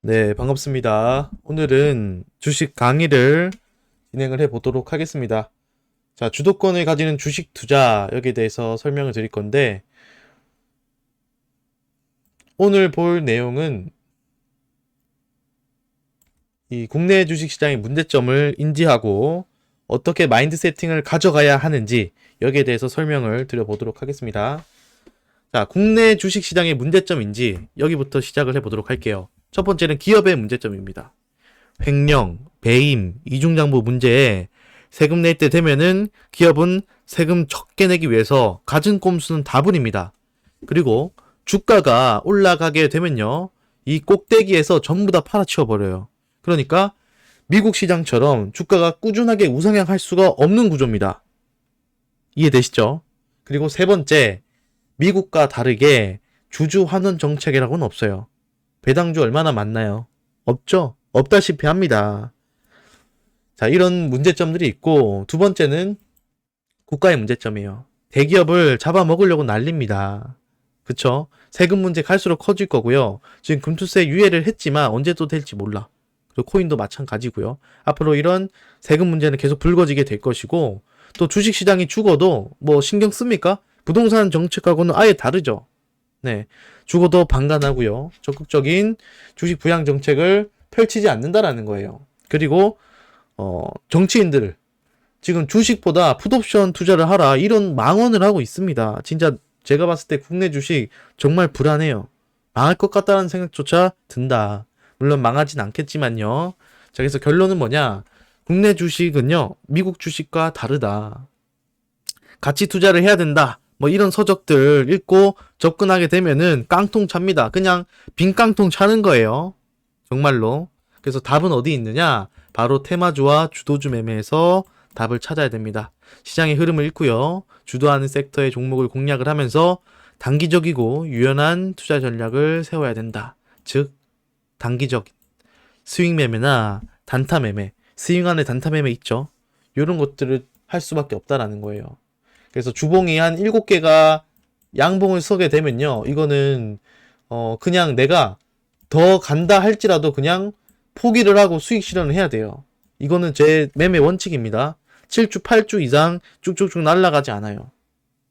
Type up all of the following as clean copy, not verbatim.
네, 반갑습니다. 오늘은 주식 강의를 진행을 해 보도록 하겠습니다. 자, 주도권을 가지는 주식 투자 여기에 대해서 설명을 드릴 건데, 오늘 볼 내용은 이 국내 주식 시장의 문제점을 인지하고 어떻게 마인드 세팅을 가져가야 하는지 여기에 대해서 설명을 드려보도록 하겠습니다. 자, 국내 주식 시장의 문제점인지 여기부터 시작을 해 보도록 할게요. 첫 번째는 기업의 문제점입니다. 횡령, 배임, 이중장부 문제에 세금 낼 때 되면은 기업은 세금 적게 내기 위해서 갖은 꼼수는 다 부립니다. 그리고 주가가 올라가게 되면요, 이 꼭대기에서 전부 다 팔아치워 버려요. 그러니까 미국 시장처럼 주가가 꾸준하게 우상향할 수가 없는 구조입니다. 이해되시죠? 그리고 세 번째, 미국과 다르게 주주 환원 정책이라고는 없어요. 배당주 얼마나 많나요? 없죠? 없다시피 합니다. 자, 이런 문제점들이 있고, 두 번째는 국가의 문제점이에요. 대기업을 잡아먹으려고 난립니다. 그쵸? 세금 문제 갈수록 커질 거고요. 지금 금투세 유예를 했지만 언제 또 될지 몰라. 그리고 코인도 마찬가지고요. 앞으로 이런 세금 문제는 계속 불거지게 될 것이고, 또 주식시장이 죽어도 뭐 신경 씁니까? 부동산 정책하고는 아예 다르죠. 네. 죽어도 방관하고요. 적극적인 주식 부양 정책을 펼치지 않는다라는 거예요. 그리고 정치인들 지금 주식보다 풋옵션 투자를 하라 이런 망언을 하고 있습니다. 진짜 제가 봤을 때 국내 주식 정말 불안해요. 망할 것 같다는 생각조차 든다. 물론 망하진 않겠지만요. 자, 그래서 결론은 뭐냐? 국내 주식은요, 미국 주식과 다르다. 가치 투자를 해야 된다. 뭐 이런 서적들 읽고 접근하게 되면은 깡통 찹니다. 그냥 빈 깡통 차는 거예요. 정말로. 그래서 답은 어디 있느냐? 바로 테마주와 주도주 매매에서 답을 찾아야 됩니다. 시장의 흐름을 읽고요. 주도하는 섹터의 종목을 공략을 하면서 단기적이고 유연한 투자 전략을 세워야 된다. 즉, 단기적 스윙 매매나 단타 매매, 스윙 안에 단타 매매 있죠? 이런 것들을 할 수밖에 없다라는 거예요. 그래서 주봉이 한 7개가 양봉을 서게 되면요. 이거는 그냥 내가 더 간다 할지라도 그냥 포기를 하고 수익 실현을 해야 돼요. 이거는 제 매매 원칙입니다. 7주, 8주 이상 쭉쭉쭉 날아가지 않아요.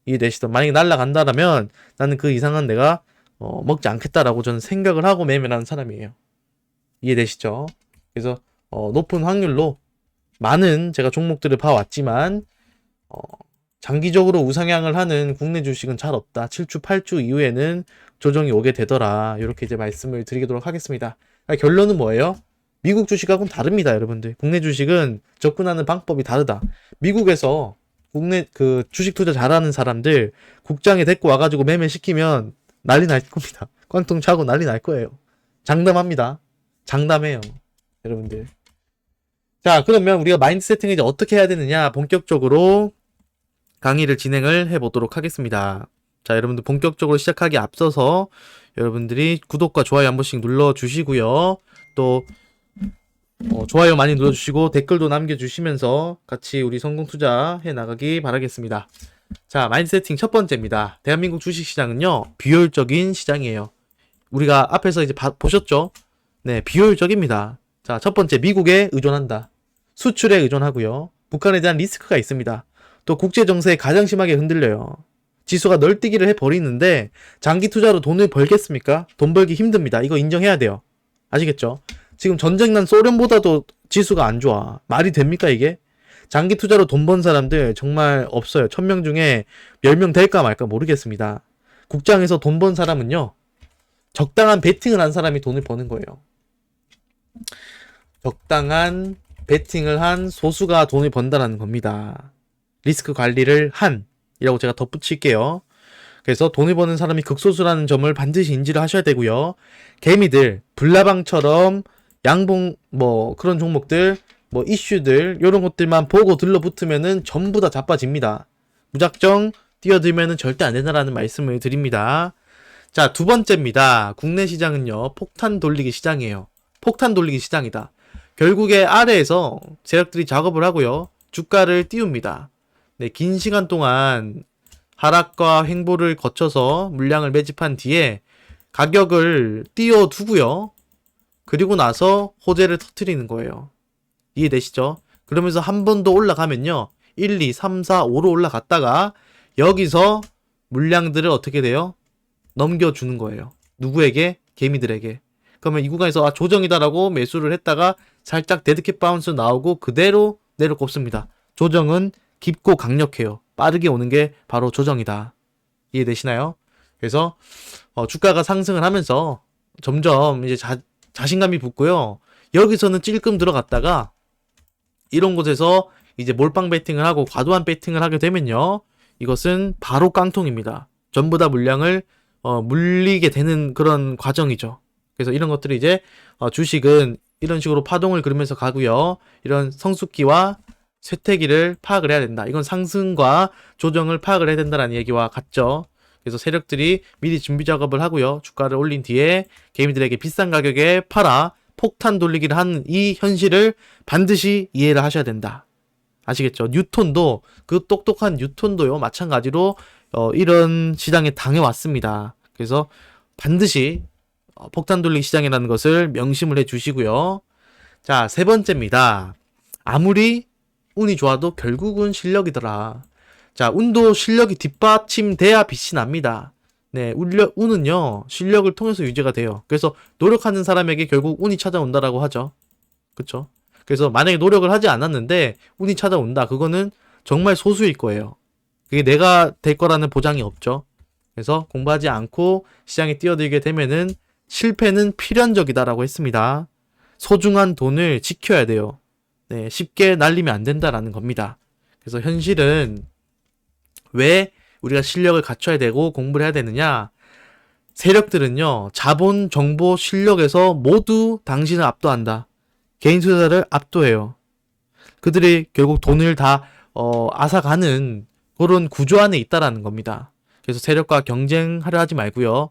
이해되시죠? 만약에 날아간다라면 나는 그 이상은 내가 먹지 않겠다라고 저는 생각을 하고 매매를 하는 사람이에요. 이해되시죠? 그래서 높은 확률로 많은 제가 종목들을 봐왔지만 장기적으로 우상향을 하는 국내 주식은 잘 없다. 7주, 8주 이후에는 조정이 오게 되더라. 이렇게 이제 말씀을 드리도록 하겠습니다. 결론은 뭐예요? 미국 주식하고는 다릅니다, 여러분들. 국내 주식은 접근하는 방법이 다르다. 미국에서 국내 그 주식 투자 잘하는 사람들 국장에 데리고 와가지고 매매시키면 난리 날 겁니다. 꽝통 차고 난리 날 거예요. 장담합니다. 장담해요, 여러분들. 자, 그러면 우리가 마인드 세팅을 이제 어떻게 해야 되느냐? 본격적으로 강의를 진행을 해보도록 하겠습니다. 자, 여러분들 본격적으로 시작하기 앞서서 여러분들이 구독과 좋아요 한 번씩 눌러주시고요. 또 좋아요 많이 눌러주시고 댓글도 남겨주시면서 같이 우리 성공 투자해 나가기 바라겠습니다. 자, 마인드 세팅 첫 번째입니다. 대한민국 주식시장은요, 비효율적인 시장이에요. 우리가 앞에서 이제 보셨죠? 네, 비효율적입니다. 자, 첫 번째, 미국에 의존한다. 수출에 의존하고요. 북한에 대한 리스크가 있습니다. 또 국제 정세에 가장 심하게 흔들려요. 지수가 널뛰기를 해버리는데 장기 투자로 돈을 벌겠습니까? 돈 벌기 힘듭니다. 이거 인정해야 돼요. 아시겠죠? 지금 전쟁 난 소련보다도 지수가 안 좋아. 말이 됩니까 이게? 장기 투자로 돈 번 사람들 정말 없어요. 1000명 중에 몇 명 될까 말까 모르겠습니다. 국장에서 돈 번 사람은요, 적당한 베팅을 한 사람이 돈을 버는 거예요. 적당한 베팅을 한 소수가 돈을 번다는 겁니다. 리스크 관리를 한 이라고 제가 덧붙일게요. 그래서 돈을 버는 사람이 극소수라는 점을 반드시 인지를 하셔야 되고요. 개미들, 불나방처럼 양봉 뭐 그런 종목들, 뭐 이슈들 이런 것들만 보고 들러붙으면은 전부 다 자빠집니다. 무작정 뛰어들면은 절대 안 된다라는 말씀을 드립니다. 자, 두 번째입니다. 국내 시장은요, 폭탄 돌리기 시장이에요. 폭탄 돌리기 시장이다. 결국에 아래에서 세력들이 작업을 하고요, 주가를 띄웁니다. 네, 긴 시간 동안 하락과 횡보를 거쳐서 물량을 매집한 뒤에 가격을 띄워두고요. 그리고 나서 호재를 터트리는 거예요. 이해되시죠? 그러면서 한 번 더 올라가면요. 1, 2, 3, 4, 5로 올라갔다가 여기서 물량들을 어떻게 돼요? 넘겨주는 거예요. 누구에게? 개미들에게. 그러면 이 구간에서 조정이다라고 매수를 했다가 살짝 데드캣 바운스 나오고 그대로 내려 꼽습니다. 조정은 깊고 강력해요. 빠르게 오는 게 바로 조정이다. 이해되시나요? 그래서 주가가 상승을 하면서 점점 이제 자신감이 붙고요. 여기서는 찔끔 들어갔다가 이런 곳에서 이제 몰빵 배팅을 하고 과도한 배팅을 하게 되면요. 이것은 바로 깡통입니다. 전부 다 물량을 물리게 되는 그런 과정이죠. 그래서 이런 것들이 이제 주식은 이런 식으로 파동을 그리면서 가고요. 이런 성숙기와 쇠퇴기를 파악을 해야 된다. 이건 상승과 조정을 파악을 해야 된다는 얘기와 같죠. 그래서 세력들이 미리 준비 작업을 하고요. 주가를 올린 뒤에 개미들에게 비싼 가격에 팔아 폭탄 돌리기를 하는 이 현실을 반드시 이해를 하셔야 된다. 아시겠죠? 뉴턴도 그 똑똑한 뉴턴도요. 마찬가지로 이런 시장에 당해왔습니다. 그래서 반드시 폭탄 돌리기 시장이라는 것을 명심을 해 주시고요. 자, 세 번째입니다. 아무리 운이 좋아도 결국은 실력이더라. 자, 운도 실력이 뒷받침돼야 빛이 납니다. 네, 운은요, 실력을 통해서 유지가 돼요. 그래서 노력하는 사람에게 결국 운이 찾아온다라고 하죠. 그쵸? 그래서 만약에 노력을 하지 않았는데 운이 찾아온다. 그거는 정말 소수일 거예요. 그게 내가 될 거라는 보장이 없죠. 그래서 공부하지 않고 시장에 뛰어들게 되면은 실패는 필연적이다라고 했습니다. 소중한 돈을 지켜야 돼요. 네, 쉽게 날리면 안 된다라는 겁니다. 그래서 현실은 왜 우리가 실력을 갖춰야 되고 공부를 해야 되느냐? 세력들은요, 자본, 정보, 실력에서 모두 당신을 압도한다. 개인 투자자를 압도해요. 그들이 결국 돈을 다 앗아가는 그런 구조 안에 있다라는 겁니다. 그래서 세력과 경쟁하려 하지 말고요.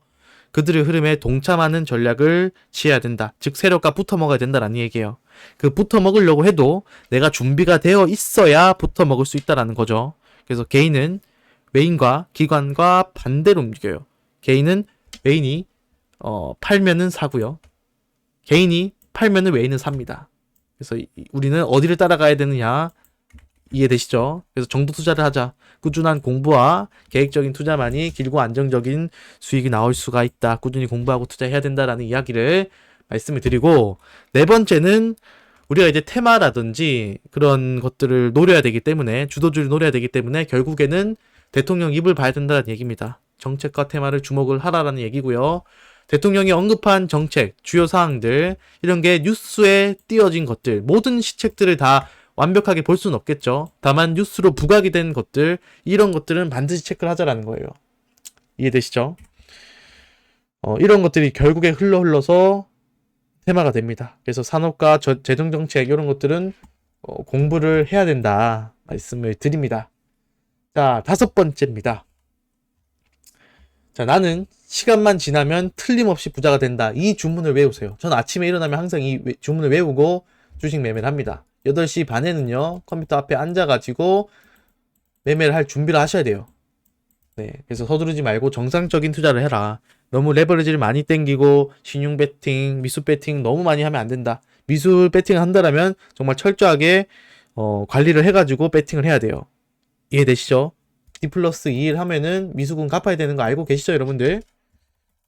그들의 흐름에 동참하는 전략을 취해야 된다. 즉 세력과 붙어 먹어야 된다라는 얘기예요. 그 붙어 먹으려고 해도 내가 준비가 되어 있어야 붙어 먹을 수 있다라는 거죠. 그래서 개인은 외인과 기관과 반대로 움직여요. 개인은 외인이 팔면은 사고요. 개인이 팔면은 외인은 삽니다. 그래서 우리는 어디를 따라가야 되느냐 이해되시죠? 그래서 정도 투자를 하자. 꾸준한 공부와 계획적인 투자만이 길고 안정적인 수익이 나올 수가 있다. 꾸준히 공부하고 투자해야 된다라는 이야기를 말씀을 드리고, 네 번째는 우리가 이제 테마라든지 그런 것들을 노려야 되기 때문에, 주도주를 노려야 되기 때문에 결국에는 대통령 입을 봐야 된다는 얘기입니다. 정책과 테마를 주목을 하라라는 얘기고요. 대통령이 언급한 정책, 주요 사항들, 이런 게 뉴스에 띄어진 것들, 모든 시책들을 다 완벽하게 볼 수는 없겠죠. 다만 뉴스로 부각이 된 것들, 이런 것들은 반드시 체크를 하자라는 거예요. 이해되시죠? 이런 것들이 결국에 흘러서 테마가 됩니다. 그래서 산업과 재정정책 이런 것들은 공부를 해야 된다 말씀을 드립니다. 자, 다섯 번째입니다. 자, 나는 시간만 지나면 틀림없이 부자가 된다. 이 주문을 외우세요. 저는 아침에 일어나면 항상 이 주문을 외우고 주식 매매를 합니다. 8시 반에는요, 컴퓨터 앞에 앉아가지고 매매를 할 준비를 하셔야 돼요. 네, 그래서 서두르지 말고 정상적인 투자를 해라. 너무 레버리지를 많이 땡기고 신용 배팅, 미수 배팅 너무 많이 하면 안 된다. 미수 배팅을 한다라면 정말 철저하게 관리를 해가지고 배팅을 해야 돼요. 이해되시죠? D+2일 하면은 미수금 갚아야 되는 거 알고 계시죠, 여러분들?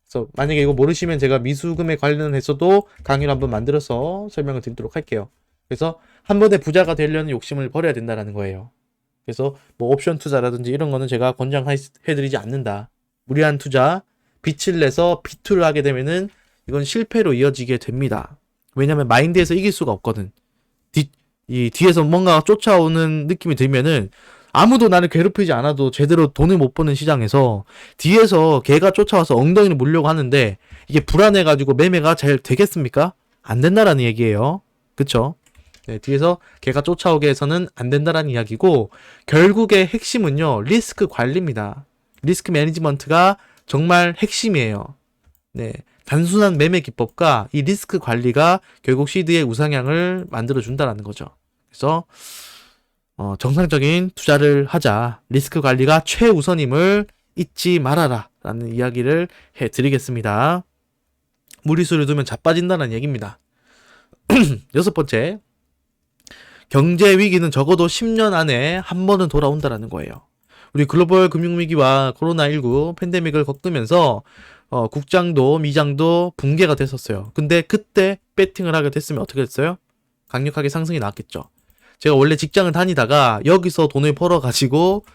그래서 만약에 이거 모르시면 제가 미수금에 관련해서도 강의를 한번 만들어서 설명을 드리도록 할게요. 그래서 한 번에 부자가 되려는 욕심을 버려야 된다는 거예요. 그래서 뭐 옵션 투자라든지 이런 거는 제가 권장해드리지 않는다. 무리한 투자, 빚을 내서 비투를 하게 되면은 이건 실패로 이어지게 됩니다. 왜냐면 마인드에서 이길 수가 없거든. 뒤에서 뭔가 쫓아오는 느낌이 들면은 아무도 나를 괴롭히지 않아도 제대로 돈을 못 버는 시장에서 뒤에서 개가 쫓아와서 엉덩이를 물려고 하는데 이게 불안해가지고 매매가 잘 되겠습니까? 안 된다라는 얘기예요. 그쵸? 네, 뒤에서 개가 쫓아오게 해서는 안 된다라는 이야기고, 결국의 핵심은요, 리스크 관리입니다. 리스크 매니지먼트가 정말 핵심이에요. 네, 단순한 매매 기법과 이 리스크 관리가 결국 시드의 우상향을 만들어준다라는 거죠. 그래서 정상적인 투자를 하자. 리스크 관리가 최우선임을 잊지 말아라 라는 이야기를 해드리겠습니다. 무리수를 두면 자빠진다는 얘기입니다. 여섯 번째, 경제 위기는 적어도 10년 안에 한 번은 돌아온다라는 거예요. 우리 글로벌 금융위기와 코로나19 팬데믹을 겪으면서 국장도 미장도 붕괴가 됐었어요. 근데 그때 배팅을 하게 됐으면 어떻게 됐어요? 강력하게 상승이 나왔겠죠. 제가 원래 직장을 다니다가 여기서 돈을 벌어가지고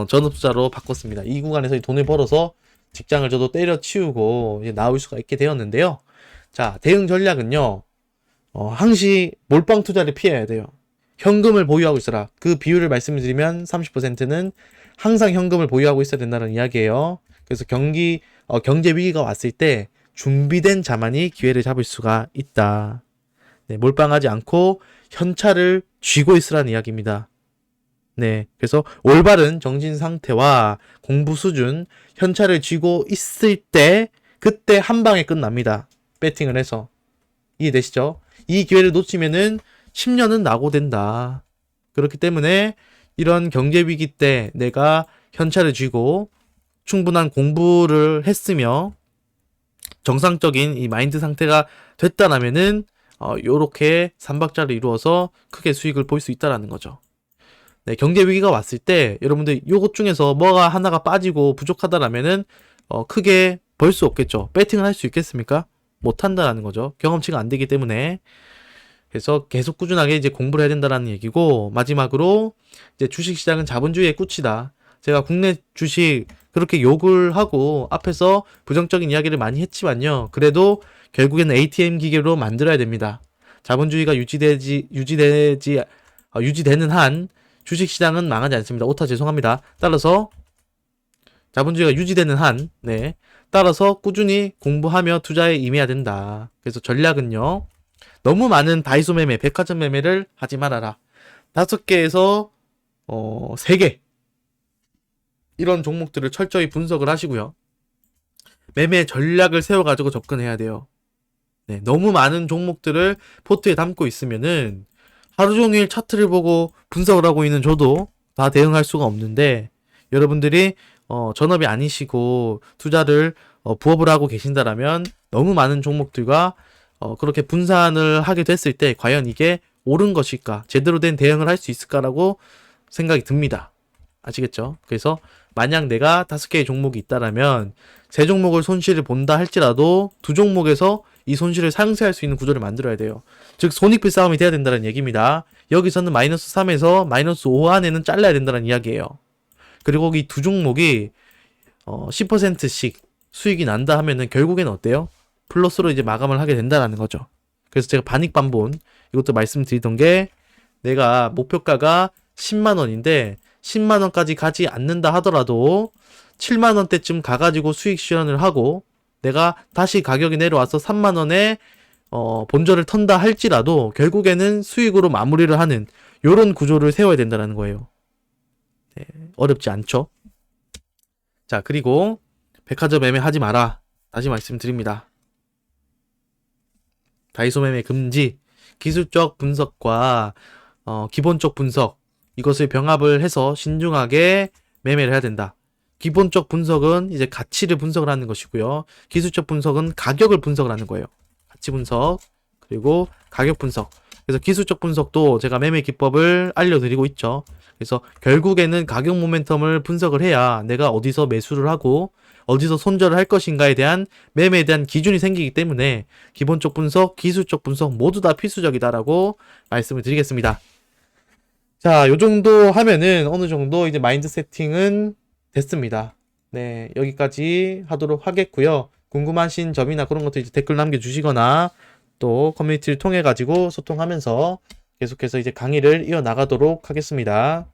전업투자로 바꿨습니다. 이 구간에서 돈을 벌어서 직장을 저도 때려치우고 이제 나올 수가 있게 되었는데요. 자, 대응 전략은요. 항시 몰빵 투자를 피해야 돼요. 현금을 보유하고 있어라. 그 비율을 말씀드리면 30%는 항상 현금을 보유하고 있어야 된다는 이야기예요. 그래서 경제 위기가 왔을 때 준비된 자만이 기회를 잡을 수가 있다. 네, 몰빵하지 않고 현찰을 쥐고 있으라는 이야기입니다. 네, 그래서 올바른 정신 상태와 공부 수준, 현찰을 쥐고 있을 때 그때 한 방에 끝납니다. 배팅을 해서. 이해되시죠? 이 기회를 놓치면은 10년은 낙오된다. 그렇기 때문에 이런 경제 위기 때 내가 현찰을 쥐고 충분한 공부를 했으며 정상적인 이 마인드 상태가 됐다라면은 요렇게 삼박자를 이루어서 크게 수익을 볼 수 있다라는 거죠. 네, 경제 위기가 왔을 때 여러분들 요것 중에서 뭐가 하나가 빠지고 부족하다라면은 크게 벌 수 없겠죠. 배팅을 할 수 있겠습니까? 못 한다라는 거죠. 경험치가 안 되기 때문에. 그래서 계속 꾸준하게 이제 공부를 해야 된다라는 얘기고, 마지막으로 이제 주식시장은 자본주의의 꽃이다. 제가 국내 주식 그렇게 욕을 하고 앞에서 부정적인 이야기를 많이 했지만요. 그래도 결국에는 ATM 기계로 만들어야 됩니다. 자본주의가 유지되는 한 주식시장은 망하지 않습니다. 오타 죄송합니다. 따라서 자본주의가 유지되는 한, 네. 따라서 꾸준히 공부하며 투자에 임해야 된다. 그래서 전략은요. 너무 많은 다이소 매매, 백화점 매매를 하지 말아라. 5개에서 3개. 이런 종목들을 철저히 분석을 하시고요. 매매 전략을 세워가지고 접근해야 돼요. 네, 너무 많은 종목들을 포트에 담고 있으면은 하루 종일 차트를 보고 분석을 하고 있는 저도 다 대응할 수가 없는데, 여러분들이 전업이 아니시고 투자를 부업을 하고 계신다라면 너무 많은 종목들과 그렇게 분산을 하게 됐을 때 과연 이게 옳은 것일까, 제대로 된 대응을 할 수 있을까라고 생각이 듭니다. 아시겠죠? 그래서 만약 내가 5개의 종목이 있다라면 3종목을 손실을 본다 할지라도 2종목에서 이 손실을 상쇄할 수 있는 구조를 만들어야 돼요. 즉 손익비 싸움이 돼야 된다는 얘기입니다. 여기서는 마이너스 3에서 마이너스 5 안에는 잘라야 된다는 이야기예요. 그리고 이 2종목이 10%씩 수익이 난다 하면은 결국에는 어때요? 플러스로 이제 마감을 하게 된다는 거죠. 그래서 제가 반익반본 이것도 말씀드리던 게, 내가 목표가가 10만 원인데 10만 원까지 가지 않는다 하더라도 7만 원대쯤 가가지고 수익 실현을 하고 내가 다시 가격이 내려와서 3만 원에 본전을 턴다 할지라도 결국에는 수익으로 마무리를 하는 요런 구조를 세워야 된다는 거예요. 네, 어렵지 않죠? 자, 그리고 백화점 매매 하지 마라. 다시 말씀드립니다. 다이소 매매 금지, 기술적 분석과 기본적 분석, 이것을 병합을 해서 신중하게 매매를 해야 된다. 기본적 분석은 이제 가치를 분석을 하는 것이고요. 기술적 분석은 가격을 분석을 하는 거예요. 가치 분석, 그리고 가격 분석. 그래서 기술적 분석도 제가 매매 기법을 알려드리고 있죠. 그래서 결국에는 가격 모멘텀을 분석을 해야 내가 어디서 매수를 하고 어디서 손절을 할 것인가에 대한 매매에 대한 기준이 생기기 때문에 기본적 분석, 기술적 분석 모두 다 필수적이다라고 말씀을 드리겠습니다. 자, 요 정도 하면은 어느 정도 이제 마인드 세팅은 됐습니다. 네, 여기까지 하도록 하겠고요. 궁금하신 점이나 그런 것도 이제 댓글 남겨주시거나 또 커뮤니티를 통해 가지고 소통하면서 계속해서 이제 강의를 이어나가도록 하겠습니다.